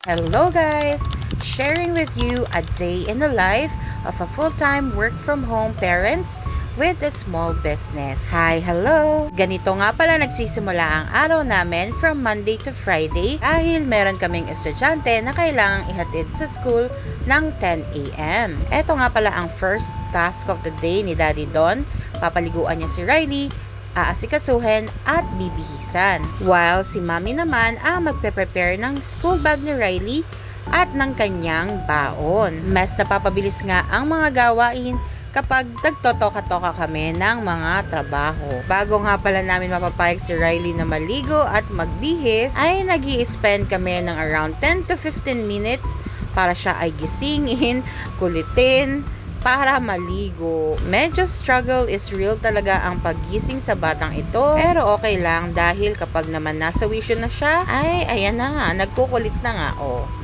Hello guys! Sharing with you a day in the life of a full-time work-from-home parents with a small business. Hi, hello! Ganito nga pala nagsisimula ang araw namin from Monday to Friday dahil meron kaming estudyante na kailangang ihatid sa school ng 10 a.m. Ito nga pala ang first task of the day ni Daddy Don. Papaliguan niya si Riley, aasikasuhin at bibihisan. While si Mami naman ang magpe-prepare ng school bag ni Riley at ng kanyang baon. Mas napapabilis nga ang mga gawain kapag nagtotoka-toka kami ng mga trabaho. Bago nga pala namin mapapayag si Riley na maligo at magbihis, ay nag-i-spend kami ng around 10 to 15 minutes para siya ay gisingin, kulitin, para maligo. Medyo struggle is real talaga ang paggising sa batang ito. Pero okay lang dahil kapag naman nasa wisyo na siya, ay ayan na nga, nagkukulit na nga.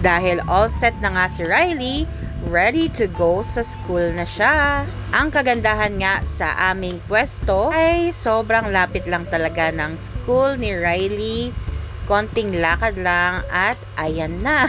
Dahil all set na nga si Riley, ready to go sa school na siya. Ang kagandahan nga sa aming pwesto ay sobrang lapit lang talaga ng school ni Riley. Konting lakad lang at ayan na,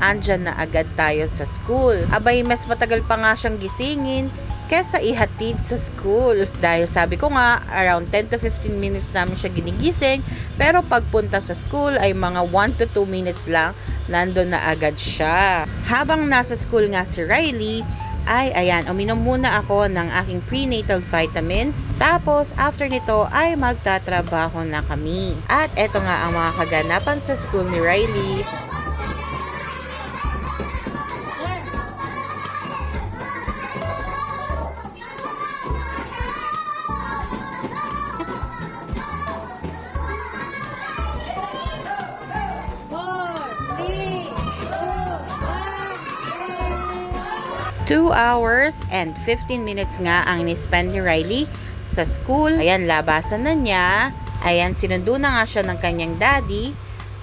andyan na agad tayo sa school. Abay, mas matagal pa nga siyang gisingin kesa ihatid sa school. Dahil sabi ko nga, around 10 to 15 minutes namin siya ginigising, pero pagpunta sa school ay mga 1 to 2 minutes lang, nandun na agad siya. Habang nasa school nga si Riley, ay ayan, uminom muna ako ng aking prenatal vitamins. Tapos after nito ay magtatrabaho na kami. At eto nga ang mga kaganapan sa school ni Riley. Two hours and 15 minutes nga ang ni-spend ni Riley sa school. Ayan, labasan na niya. Ayan, sinundo na nga siya ng kanyang daddy.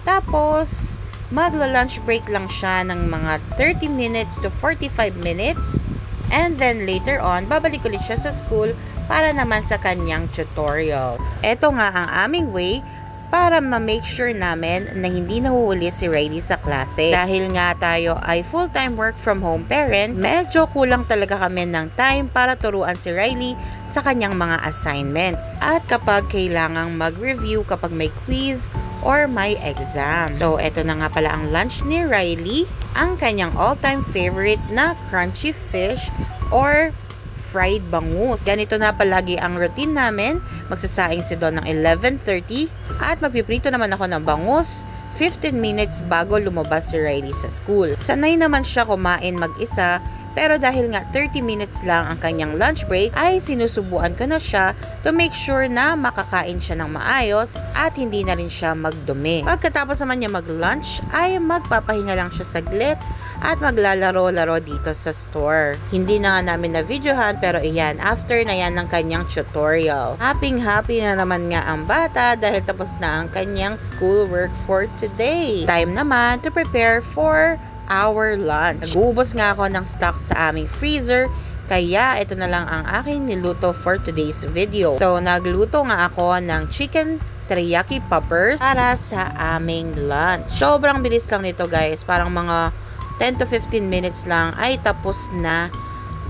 Tapos, magla-lunch break lang siya ng mga 30 minutes to 45 minutes. And then later on, babalik ulit siya sa school para naman sa kanyang tutorial. Ito nga ang aming way para ma-make sure namin na hindi nahuhuli si Riley sa klase. Dahil nga tayo ay full-time work-from-home parent, medyo kulang talaga kami ng time para turuan si Riley sa kanyang mga assignments. At kapag kailangang mag-review kapag may quiz or may exam. So, eto na nga pala ang lunch ni Riley. Ang kanyang all-time favorite na crunchy fish or fried bangus. Ganito na palagi ang routine namin. Magsasaing si Don ng 11:30 at magpiprito naman ako ng bangus 15 minutes bago lumabas si Riley sa school. Sanay naman siya kumain mag-isa, pero dahil nga 30 minutes lang ang kanyang lunch break, ay sinusubuan ko na siya to make sure na makakain siya ng maayos at hindi na rin siya magdumi. Pagkatapos naman niya mag-lunch, ay magpapahinga lang siya saglit at maglalaro-laro dito sa store. Hindi na nga namin na-videohan, pero iyan, after na yan ng kanyang tutorial. Happy na naman nga ang bata dahil tapos na ang kanyang schoolwork for today. Time naman to prepare for our lunch. Nag-uubos nga ako ng stock sa aming freezer, kaya ito na lang ang aking niluto for today's video. So, nagluto nga ako ng chicken teriyaki poppers para sa aming lunch. Sobrang bilis lang nito guys, parang mga 10 to 15 minutes lang ay tapos na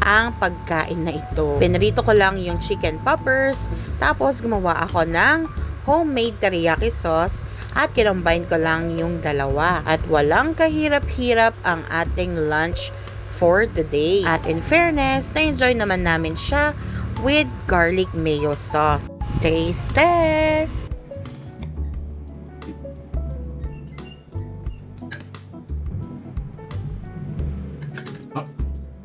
ang pagkain na ito. Pinrito ko lang yung chicken poppers, tapos gumawa ako ng homemade teriyaki sauce at kinombine ko lang yung dalawa. At walang kahirap-hirap ang ating lunch for today. At in fairness, na-enjoy naman namin siya with garlic mayo sauce. Taste test!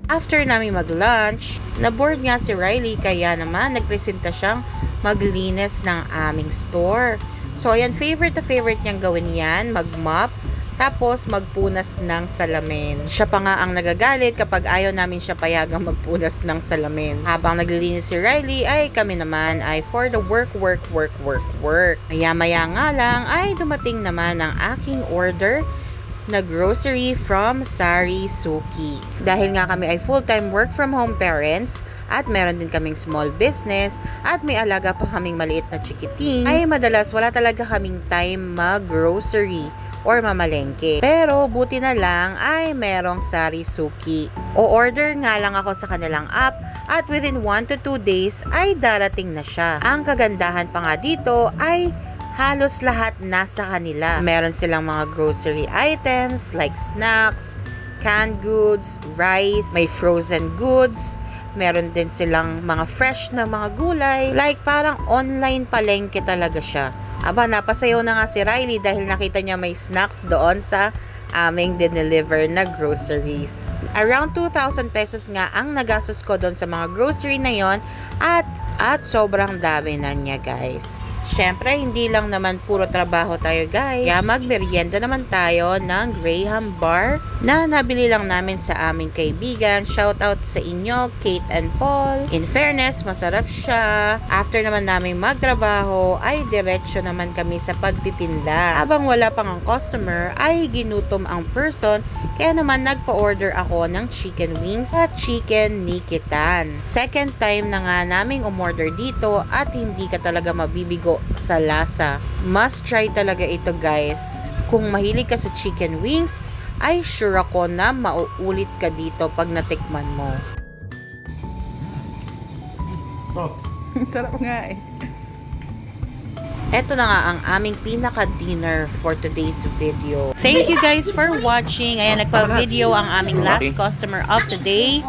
After namin mag-lunch, na-board nga si Riley, kaya naman nagpresenta siyang maglinis ng aming store. So, ayan, favorite na favorite niyang gawin yan, mag-mop, tapos magpunas ng salamin. Siya pa nga ang nagagalit kapag ayaw namin siya payagang magpunas ng salamin. Habang naglilinis si Riley, ay kami naman ay for the work. Maya-maya nga lang ay dumating naman ang aking order na grocery from Sari Suki. Dahil nga kami ay full-time work-from-home parents at meron din kaming small business at may alaga pa kaming maliit na chikiting, ay madalas wala talaga kaming time mag-grocery or mamalengke. Pero buti na lang ay merong Sarisuki. O-order nga lang ako sa kanilang app at within 1 to 2 days ay darating na siya. Ang kagandahan pa nga dito ay halos lahat nasa kanila. Meron silang mga grocery items like snacks, canned goods, rice, may frozen goods. Meron din silang mga fresh na mga gulay. Like parang online palengke talaga siya. Aba, napasayaw na nga si Riley dahil nakita niya may snacks doon sa aming dineliver na groceries. Around 2,000 pesos nga ang nagastos ko doon sa mga grocery na yon at sobrang dami na niya, guys. Syempre, hindi lang naman puro trabaho tayo, guys. Kaya magmerienda naman tayo ng Graham Bar na nabili lang namin sa aming kaibigan. Shout out sa inyo, Kate and Paul. In fairness, masarap siya. After naman namin magtrabaho, ay diretsyo naman kami sa pagtitinda. Habang wala pang ang customer, ay ginutom ang person. Kaya naman nagpa-order ako ng chicken wings at chicken nikitan. Second time na nga naming umorder dito at hindi ka talaga mabibigo sa lasa. Must try talaga ito, guys. Kung mahilig ka sa chicken wings, ay sure ako na mauulit ka dito pag natikman mo. Sarap nga eh. Eto na nga ang aming pinaka-dinner for today's video. Thank you guys for watching. Ayan, nagpa-video ang aming last customer of the day.